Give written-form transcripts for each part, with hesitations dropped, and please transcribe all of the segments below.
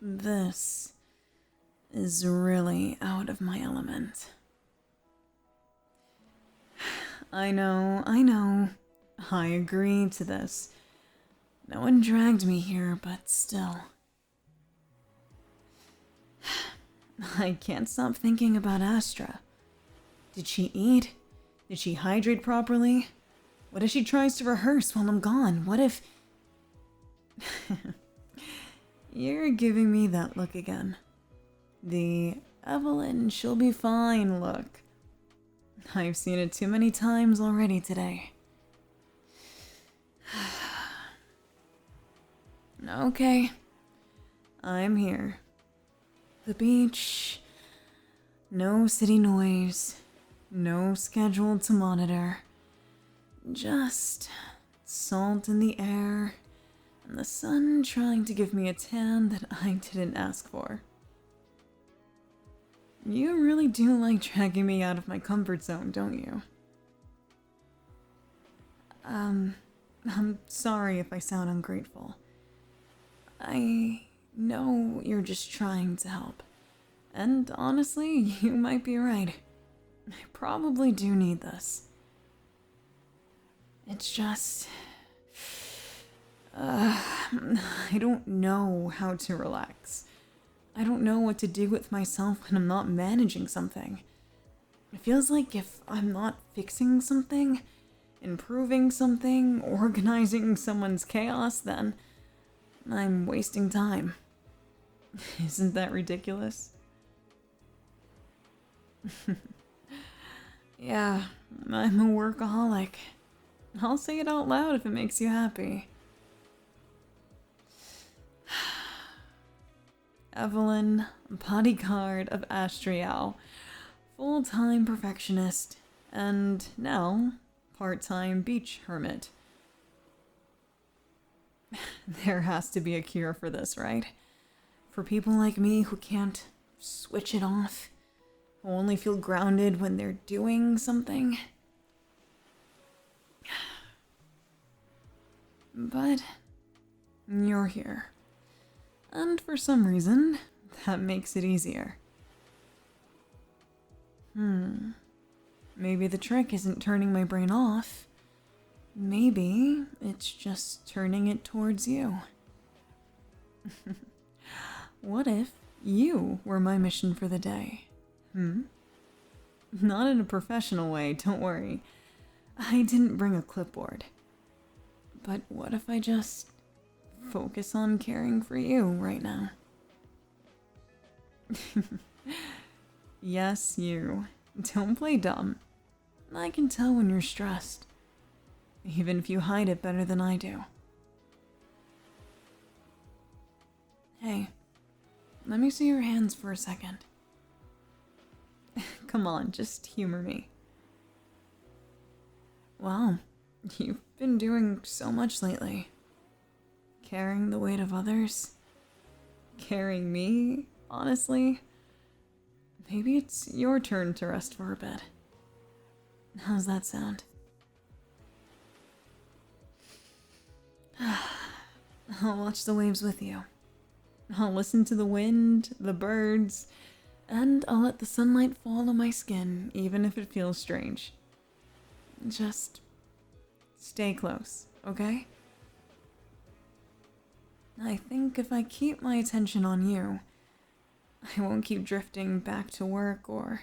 This is really out of my element. I know. I agree to this. No one dragged me here, but still. I can't stop thinking about Astra. Did she eat? Did she hydrate properly? What if she tries to rehearse while I'm gone? What if... You're giving me that look again. The Evelyn, she'll be fine look. I've seen it too many times already today. Okay. I'm here. The beach. No city noise. No schedule to monitor. Just salt in the air and the sun trying to give me a tan that I didn't ask for. You really do like dragging me out of my comfort zone, don't you? I'm sorry if I sound ungrateful. I know you're just trying to help. And honestly, you might be right. I probably do need this. It's just... I don't know how to relax. I don't know what to do with myself when I'm not managing something. It feels like if I'm not fixing something, improving something, organizing someone's chaos, then I'm wasting time. Isn't that ridiculous? Yeah, I'm a workaholic. I'll say it out loud if it makes you happy. Evelyn, bodyguard of Astriel, full-time perfectionist, and now part-time beach hermit. There has to be a cure for this, right? For people like me who can't switch it off, who only feel grounded when they're doing something. But you're here. And for some reason, that makes it easier. Maybe the trick isn't turning my brain off. Maybe it's just turning it towards you. What if you were my mission for the day? Not in a professional way, don't worry. I didn't bring a clipboard. But what if I just focus on caring for you right now? Yes, you. Don't play dumb. I can tell when you're stressed, even if you hide it better than I do. Hey, let me see your hands for a second. Come on, just humor me. Wow, you've been doing so much lately. Carrying the weight of others. Carrying me, honestly. Maybe it's your turn to rest for a bit. How's that sound? I'll watch the waves with you. I'll listen to the wind, the birds, and I'll let the sunlight fall on my skin, even if it feels strange. Just stay close, okay? I think if I keep my attention on you, I won't keep drifting back to work or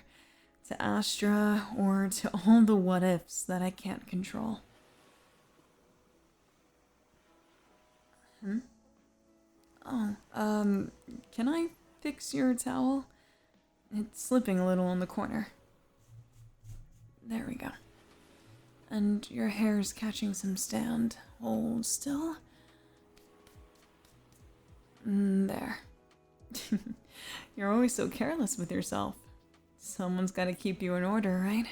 to Astra or to all the what-ifs that I can't control. Oh, can I fix your towel? It's slipping a little on the corner. There we go. And your hair's catching some stand. Hold still. There. You're always so careless with yourself. Someone's gotta keep you in order, right?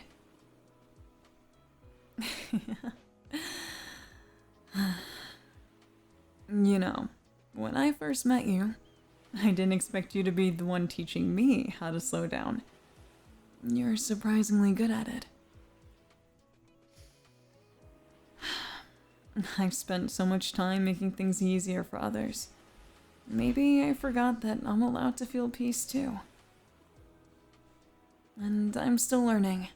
You know, when I first met you, I didn't expect you to be the one teaching me how to slow down. You're surprisingly good at it. I've spent so much time making things easier for others. maybe I forgot that I'm allowed to feel peace too. And I'm still learning.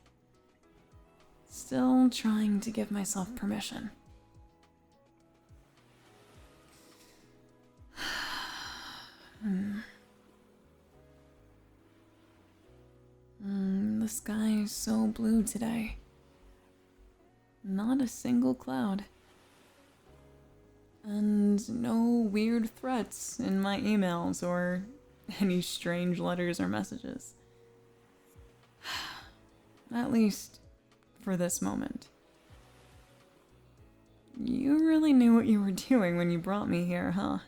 Still trying to give myself permission. The sky is so blue today. Not a single cloud. And no weird threats in my emails or any strange letters or messages. At least for this moment. You really knew what you were doing when you brought me here, huh?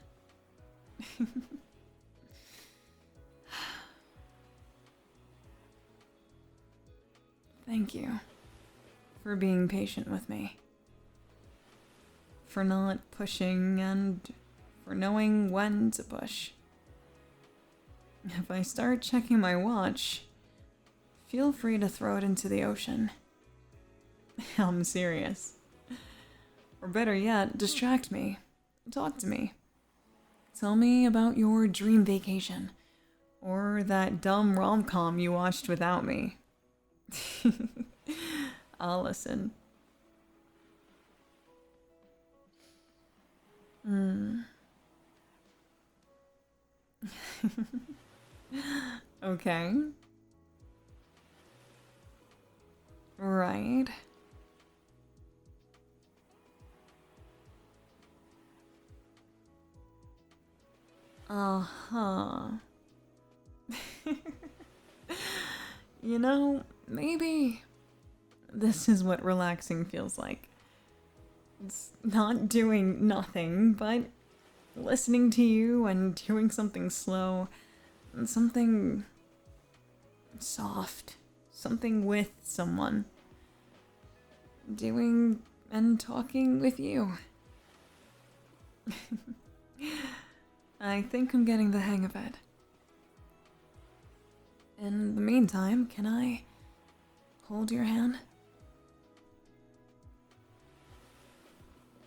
Thank you for being patient with me. For not pushing and for knowing when to push. If I start checking my watch, feel free to throw it into the ocean. I'm serious. Or better yet, distract me. Talk to me. Tell me about your dream vacation. Or that dumb rom-com you watched without me. I'll listen. Okay. Right. Uh-huh. You know, maybe this is what relaxing feels like. It's not doing nothing, but listening to you and doing something slow, and something soft, something with someone. Doing and talking with you. I think I'm getting the hang of it. In the meantime, can I hold your hand?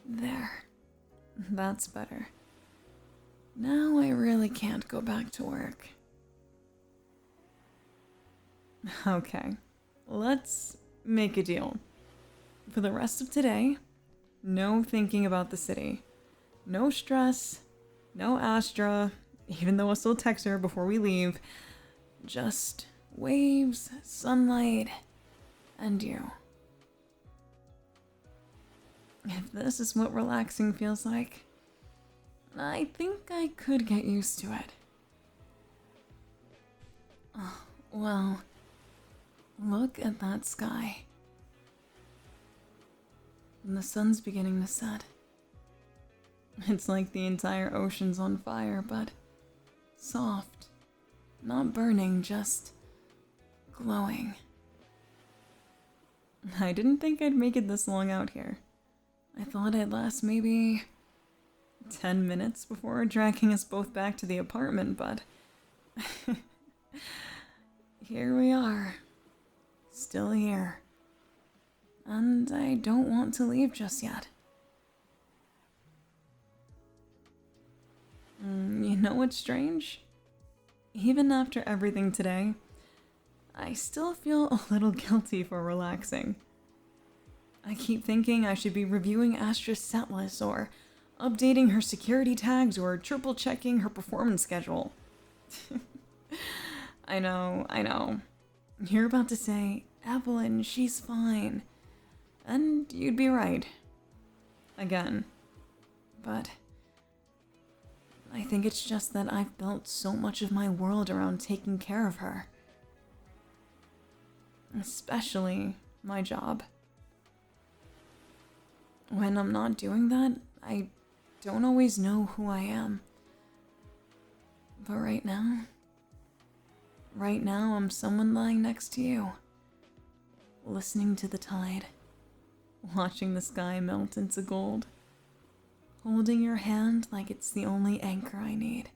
There. That's better. Now I really can't go back to work. Okay, let's make a deal. For the rest of today, no thinking about the city. No stress, no Astra, even though I'll still text her before we leave. Just waves, sunlight, and you. If this is what relaxing feels like, I think I could get used to it. Oh, well, look at that sky. And the sun's beginning to set. It's like the entire ocean's on fire, but soft. Not burning, just glowing. I didn't think I'd make it this long out here. I thought I'd last maybe 10 minutes before dragging us both back to the apartment, but here we are. Still here. And I don't want to leave just yet. You know what's strange? Even after everything today, I still feel a little guilty for relaxing. I keep thinking I should be reviewing Astra's set list or updating her security tags or triple checking her performance schedule. I know. You're about to say, Evelyn, she's fine. And you'd be right. Again. But I think it's just that I've built so much of my world around taking care of her. Especially my job. When I'm not doing that, I don't always know who I am. But right now I'm someone lying next to you. Listening to the tide. Watching the sky melt into gold. Holding your hand like it's the only anchor I need.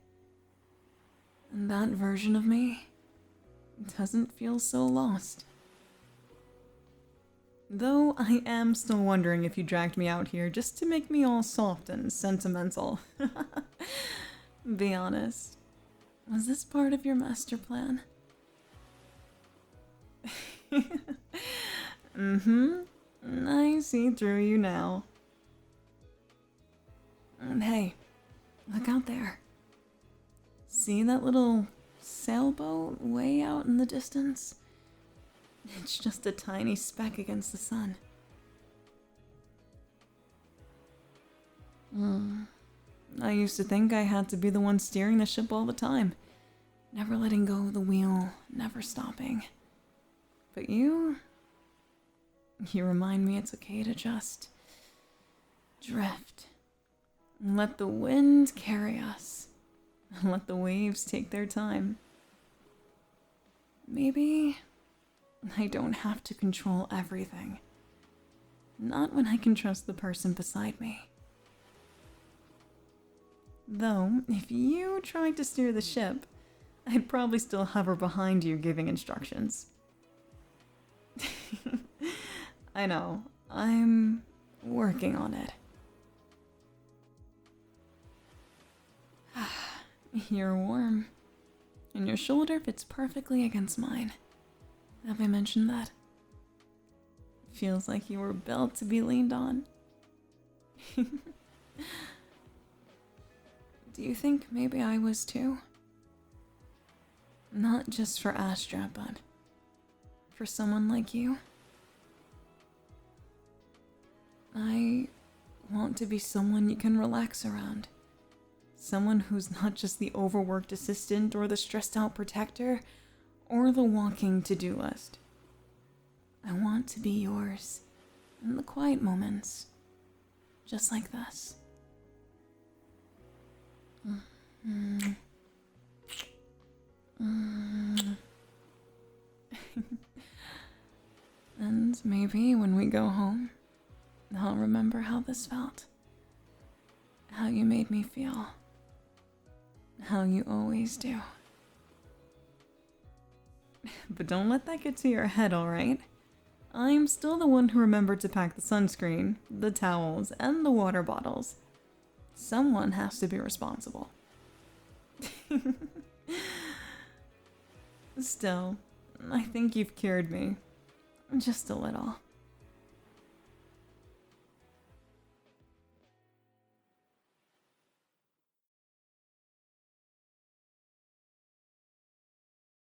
And that version of me doesn't feel so lost. Though I am still wondering if you dragged me out here just to make me all soft and sentimental. Be honest. Was this part of your master plan? Mm-hmm. I see through you now. And hey, look out there. See that little sailboat way out in the distance? It's just a tiny speck against the sun. I used to think I had to be the one steering the ship all the time, never letting go of the wheel, never stopping. But you remind me it's okay to just drift. And let the wind carry us. And let the waves take their time. Maybe I don't have to control everything. Not when I can trust the person beside me. Though, if you tried to steer the ship, I'd probably still hover behind you giving instructions. I know, I'm working on it. You're warm, and your shoulder fits perfectly against mine. Have I mentioned that? Feels like you were built to be leaned on. Do you think maybe I was too? Not just for Astra, but for someone like you. I want to be someone you can relax around. Someone who's not just the overworked assistant or the stressed out protector or the walking to-do list. I want to be yours in the quiet moments, just like this. And maybe when we go home, I'll remember how this felt. How you made me feel. How you always do. But don't let that get to your head, alright? I'm still the one who remembered to pack the sunscreen, the towels, and the water bottles. Someone has to be responsible. Still, I think you've cured me. Just a little.